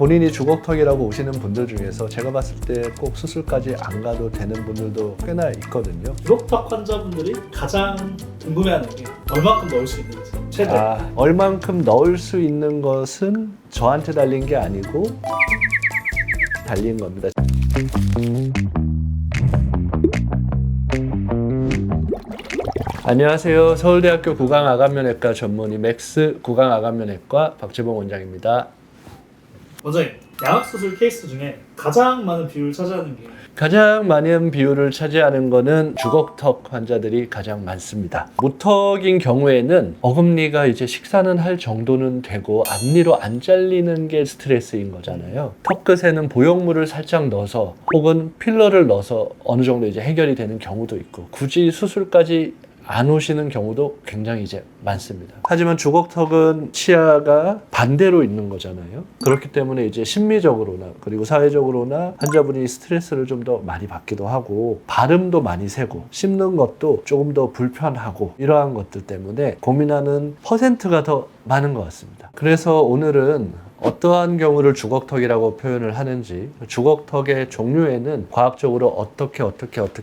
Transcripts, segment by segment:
본인이 주걱턱이라고 오시는 분들 중에서 제가 봤을 때 꼭 수술까지 안 가도 되는 분들도 꽤나 있거든요. 주걱턱 환자분들이 가장 궁금해하는 게 얼마큼 넣을 수 있는지 최대. 얼만큼 넣을 수 있는 것은 저한테 달린 게 아니고 달린 겁니다. 안녕하세요. 서울대학교 구강아간면외과 전문의 맥스 구강아간면외과 박재봉 원장입니다. 원장님, 양악수술 케이스 중에 가장 많은 비율을 차지하는 게 가장 많은 비율을 차지하는 것은 주걱턱 환자들이 가장 많습니다. 무턱인 경우에는 어금니가 이제 식사는 할 정도는 되고 앞니로 안 잘리는 게 스트레스인 거잖아요. 턱 끝에는 보형물을 살짝 넣어서 혹은 필러를 넣어서 어느 정도 이제 해결이 되는 경우도 있고 굳이 수술까지 안 오시는 경우도 굉장히 이제 많습니다. 하지만 주걱턱은 치아가 반대로 있는 거잖아요. 그렇기 때문에 이제 심리적으로나 그리고 사회적으로나 환자분이 스트레스를 좀 더 많이 받기도 하고 발음도 많이 새고 씹는 것도 조금 더 불편하고 이러한 것들 때문에 고민하는 퍼센트가 더 많은 것 같습니다. 그래서 오늘은 어떠한 경우를 주걱턱이라고 표현을 하는지, 주걱턱의 종류에는 과학적으로 어떻게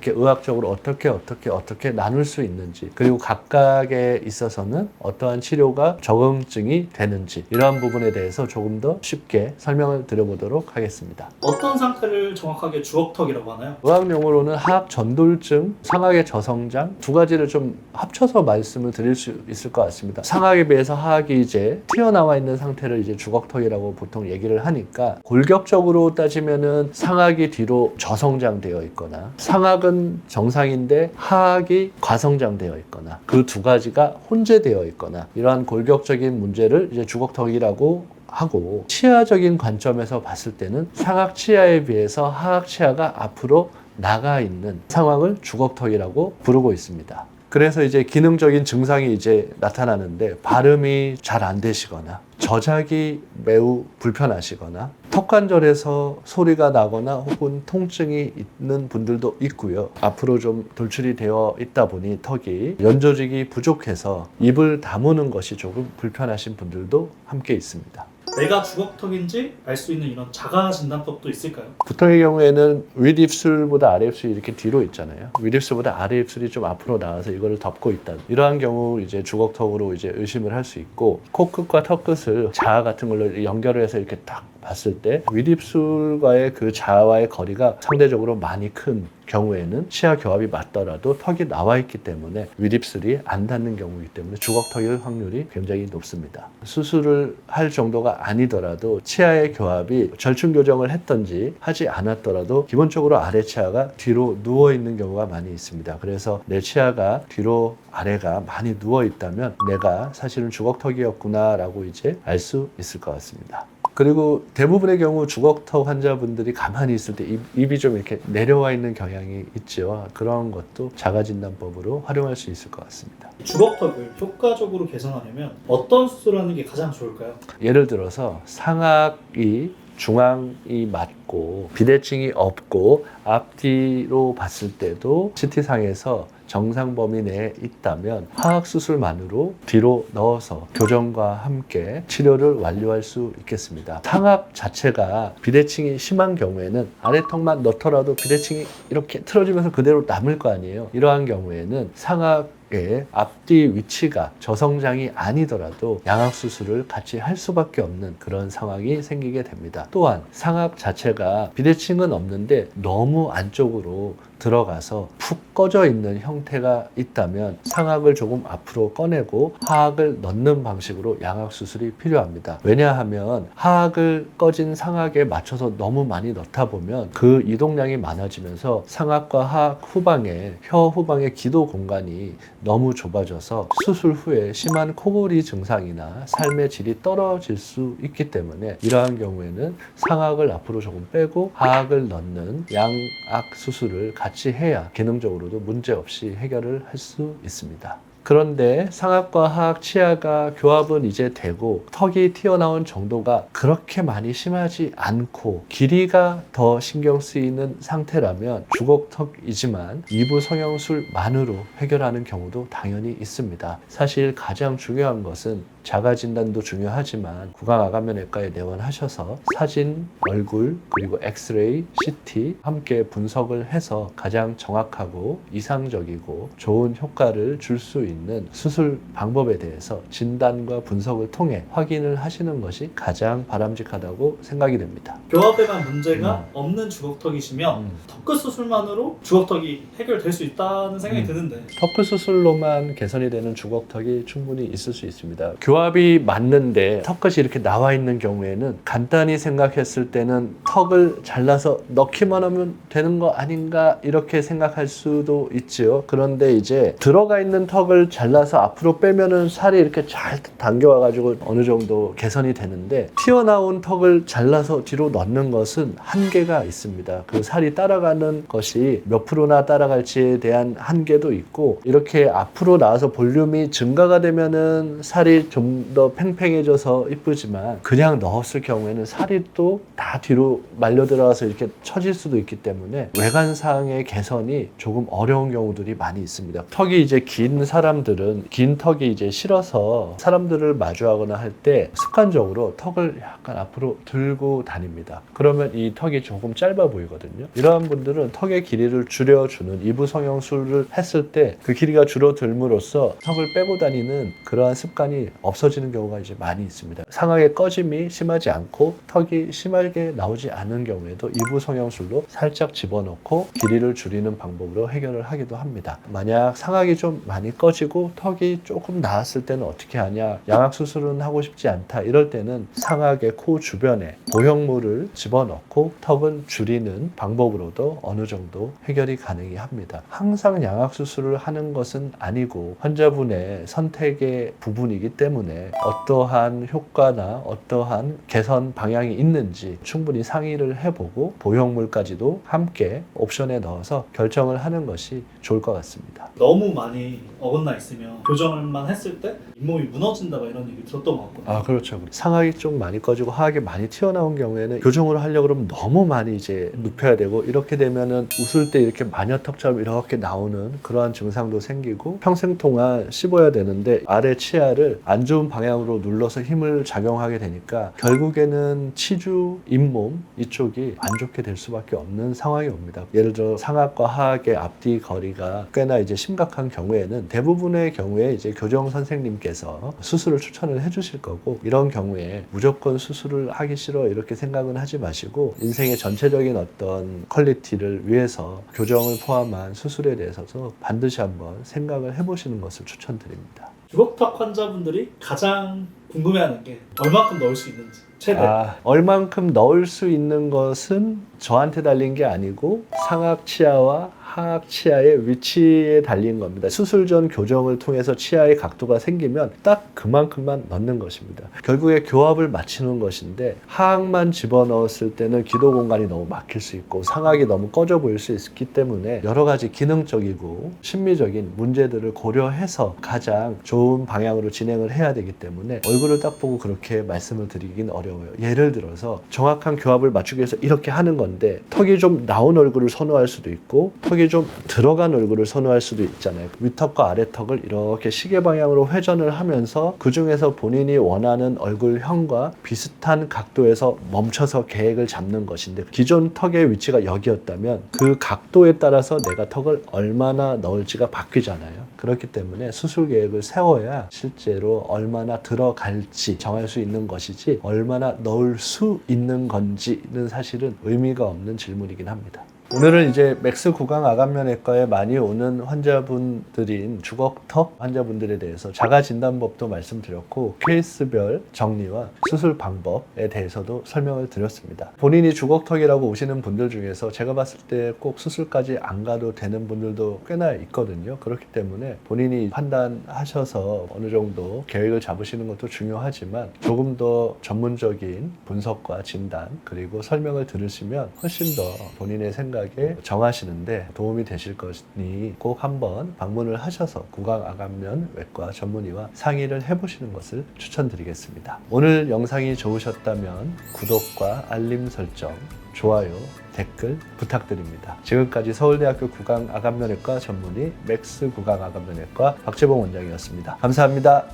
의학적으로 어떻게 나눌 수 있는지, 그리고 각각에 있어서는 어떠한 치료가 적응증이 되는지 이러한 부분에 대해서 조금 더 쉽게 설명을 드려보도록 하겠습니다. 어떤 상태를 정확하게 주걱턱이라고 하나요? 의학용어로는 하악 전돌증, 상악의 저성장 두 가지를 좀 합쳐서 말씀을 드릴 수 있을 것 같습니다. 상악에 비해서 하악이 이제 튀어나와 있는 상태를 이제 주걱턱이라고 보통 얘기를 하니까 골격적으로 따지면은 상악이 뒤로 저성장되어 있거나 상악은 정상인데 하악이 과성장되어 있거나 그 두 가지가 혼재되어 있거나 이러한 골격적인 문제를 이제 주걱턱이라고 하고, 치아적인 관점에서 봤을 때는 상악 치아에 비해서 하악 치아가 앞으로 나가 있는 상황을 주걱턱이라고 부르고 있습니다. 그래서 이제 기능적인 증상이 이제 나타나는데 발음이 잘 안 되시거나 저작이 매우 불편하시거나 턱관절에서 소리가 나거나 혹은 통증이 있는 분들도 있고요. 앞으로 좀 돌출이 되어 있다 보니 턱이 연조직이 부족해서 입을 다무는 것이 조금 불편하신 분들도 함께 있습니다. 내가 주걱턱인지 알 수 있는 이런 자가 진단법도 있을까요? 보통의 경우에는 윗입술보다 아래입술이 이렇게 뒤로 있잖아요. 윗입술보다 아래입술이 좀 앞으로 나와서 이거를 덮고 있다. 이러한 경우 이제 주걱턱으로 이제 의심을 할 수 있고, 코끝과 턱끝을 자아 같은 걸로 연결을 해서 이렇게 딱 봤을 때 윗입술과의 그 자아와의 거리가 상대적으로 많이 큰 경우에는 치아 교합이 맞더라도 턱이 나와 있기 때문에 윗입술이 안 닿는 경우이기 때문에 주걱턱일 확률이 굉장히 높습니다. 수술을 할 정도가 아니더라도 치아의 교합이 절충 교정을 했던지 하지 않았더라도 기본적으로 아래 치아가 뒤로 누워 있는 경우가 많이 있습니다. 그래서 내 치아가 뒤로 아래가 많이 누워 있다면 내가 사실은 주걱턱이었구나 라고 이제 알 수 있을 것 같습니다. 그리고 대부분의 경우 주걱턱 환자분들이 가만히 있을 때 입이 좀 이렇게 내려와 있는 경향이 있죠. 그런 것도 자가진단법으로 활용할 수 있을 것 같습니다. 주걱턱을 효과적으로 개선하려면 어떤 수술을 하는 게 가장 좋을까요? 예를 들어서 상악이 중앙이 맞고 비대칭이 없고 앞뒤로 봤을 때도 CT상에서 정상 범위 내에 있다면 하악 수술만으로 뒤로 넣어서 교정과 함께 치료를 완료할 수 있겠습니다. 상악 자체가 비대칭이 심한 경우에는 아래턱만 넣더라도 비대칭이 이렇게 틀어지면서 그대로 남을 거 아니에요. 이러한 경우에는 상악의 앞뒤 위치가 저성장이 아니더라도 양악 수술을 같이 할 수밖에 없는 그런 상황이 생기게 됩니다. 또한 상악 자체가 비대칭은 없는데 너무 안쪽으로 들어가서 푹 꺼져 있는 형태가 있다면 상악을 조금 앞으로 꺼내고 하악을 넣는 방식으로 양악 수술이 필요합니다. 왜냐하면 하악을 꺼진 상악에 맞춰서 너무 많이 넣다 보면 그 이동량이 많아지면서 상악과 하악 후방에 혀 후방의 기도 공간이 너무 좁아져서 수술 후에 심한 코골이 증상이나 삶의 질이 떨어질 수 있기 때문에 이러한 경우에는 상악을 앞으로 조금 빼고 하악을 넣는 양악 수술을 같이 해야 기능적으로도 문제없이 해결을 할 수 있습니다. 그런데 상악과 하악 치아가 교합은 이제 되고 턱이 튀어나온 정도가 그렇게 많이 심하지 않고 길이가 더 신경 쓰이는 상태라면 주걱턱이지만 이부 성형술만으로 해결하는 경우도 당연히 있습니다. 사실 가장 중요한 것은 자가 진단도 중요하지만 구강암면외과에 내원하셔서 사진, 얼굴, 그리고 엑스레이, CT 함께 분석을 해서 가장 정확하고 이상적이고 좋은 효과를 줄 수 있는 수술 방법에 대해서 진단과 분석을 통해 확인을 하시는 것이 가장 바람직하다고 생각이 됩니다. 교합에만 문제가 없는 주걱턱이시면 턱끝 수술만으로 주걱턱이 해결될 수 있다는 생각이 드는데 턱끝 수술로만 개선이 되는 주걱턱이 충분히 있을 수 있습니다. 교합이 맞는데 턱끝이 이렇게 나와 있는 경우에는 간단히 생각했을 때는 턱을 잘라서 넣기만 하면 되는 거 아닌가 이렇게 생각할 수도 있지요. 그런데 이제 들어가 있는 턱을 잘라서 앞으로 빼면은 살이 이렇게 잘 당겨와가지고 어느 정도 개선이 되는데 튀어나온 턱을 잘라서 뒤로 넣는 것은 한계가 있습니다. 그 살이 따라가는 것이 몇 프로나 따라갈지에 대한 한계도 있고 이렇게 앞으로 나와서 볼륨이 증가가 되면은 살이 좀 더 팽팽해져서 이쁘지만 그냥 넣었을 경우에는 살이 또 다 뒤로 말려 들어가서 이렇게 처질 수도 있기 때문에 외관상의 개선이 조금 어려운 경우들이 많이 있습니다. 턱이 이제 긴 사람들은 긴 턱이 이제 싫어서 사람들을 마주하거나 할 때 습관적으로 턱을 약간 앞으로 들고 다닙니다. 그러면 이 턱이 조금 짧아 보이거든요. 이러한 분들은 턱의 길이를 줄여주는 이부 성형술을 했을 때 그 길이가 줄어들므로써 턱을 빼고 다니는 그러한 습관이 없어지는 경우가 이제 많이 있습니다. 상악의 꺼짐이 심하지 않고 턱이 심하게 나오지 않은 경우에도 이부 성형술로 살짝 집어넣고 길이를 줄이는 방법으로 해결을 하기도 합니다. 만약 상악이 좀 많이 꺼지고 턱이 조금 나았을 때는 어떻게 하냐, 양악 수술은 하고 싶지 않다 이럴 때는 상악의 코 주변에 보형물을 집어넣고 턱을 줄이는 방법으로도 어느 정도 해결이 가능합니다. 항상 양악 수술을 하는 것은 아니고 환자분의 선택의 부분이기 때문에 어떠한 효과나 어떠한 개선 방향이 있는지 충분히 상의를 해보고 보형물까지도 함께 옵션에 넣어서 결정을 하는 것이 좋을 것 같습니다. 너무 많이 어긋나 있으면 교정을만 했을 때 잇몸이 무너진다 막 이런 얘기 들었던 것 같거든요. 아, 그렇죠. 상악이 좀 많이 꺼지고 하악이 많이 튀어나온 경우에는 교정을 하려고 그러면 너무 많이 이제 눕혀야 되고 이렇게 되면은 웃을 때 이렇게 마녀턱처럼 이렇게 나오는 그러한 증상도 생기고 평생 동안 씹어야 되는데 아래 치아를 안 좋은 방향으로 눌러서 힘을 작용하게 되니까 결국에는 치주, 잇몸 이쪽이 안 좋게 될 수밖에 없는 상황이 옵니다. 예를 들어 상악과 하악의 앞뒤 거리가 꽤나 이제 심각한 경우에는 대부분의 경우에 이제 교정 선생님께서 수술을 추천을 해주실 거고 이런 경우에 무조건 수술을 하기 싫어 이렇게 생각은 하지 마시고 인생의 전체적인 어떤 퀄리티를 위해서 교정을 포함한 수술에 대해서도 반드시 한번 생각을 해보시는 것을 추천드립니다. 주걱턱 환자분들이 가장 궁금해하는 게 얼마큼 넣을 수 있는지 최대. 얼만큼 넣을 수 있는 것은 저한테 달린 게 아니고 상악 치아와 하악 치아의 위치에 달린 겁니다. 수술 전 교정을 통해서 치아의 각도가 생기면 딱 그만큼만 넣는 것입니다. 결국에 교합을 맞추는 것인데 하악만 집어넣었을 때는 기도 공간이 너무 막힐 수 있고 상악이 너무 꺼져 보일 수 있기 때문에 여러 가지 기능적이고 심미적인 문제들을 고려해서 가장 좋은 방향으로 진행을 해야 되기 때문에 얼굴을 딱 보고 그렇게 말씀을 드리긴 어려워요. 예를 들어서 정확한 교합을 맞추기 위해서 이렇게 하는 건데 턱이 좀 나온 얼굴을 선호할 수도 있고 턱이 좀 들어간 얼굴을 선호할 수도 있잖아요. 윗턱과 아래턱을 이렇게 시계 방향으로 회전을 하면서 그 중에서 본인이 원하는 얼굴형과 비슷한 각도에서 멈춰서 계획을 잡는 것인데 기존 턱의 위치가 여기였다면 그 각도에 따라서 내가 턱을 얼마나 넣을지가 바뀌잖아요. 그렇기 때문에 수술 계획을 세워야 실제로 얼마나 들어갈지 정할 수 있는 것이지 얼마나 넣을 수 있는 건지는 사실은 의미가 없는 질문이긴 합니다. 오늘은 이제 맥스 구강암면외과에 많이 오는 환자분들인 주걱턱 환자분들에 대해서 자가진단법도 말씀드렸고 케이스별 정리와 수술 방법에 대해서도 설명을 드렸습니다. 본인이 주걱턱이라고 오시는 분들 중에서 제가 봤을 때 꼭 수술까지 안 가도 되는 분들도 꽤나 있거든요. 그렇기 때문에 본인이 판단하셔서 어느 정도 계획을 잡으시는 것도 중요하지만 조금 더 전문적인 분석과 진단 그리고 설명을 들으시면 훨씬 더 본인의 생각에 정하시는데 도움이 되실 것이니 꼭 한번 방문을 하셔서 구강암면외과 전문의와 상의를 해보시는 것을 추천드리겠습니다. 오늘 영상이 좋으셨다면 구독과 알림 설정, 좋아요, 댓글 부탁드립니다. 지금까지 서울대학교 구강암면외과 전문의 맥스 구강암면외과 박재봉 원장이었습니다. 감사합니다.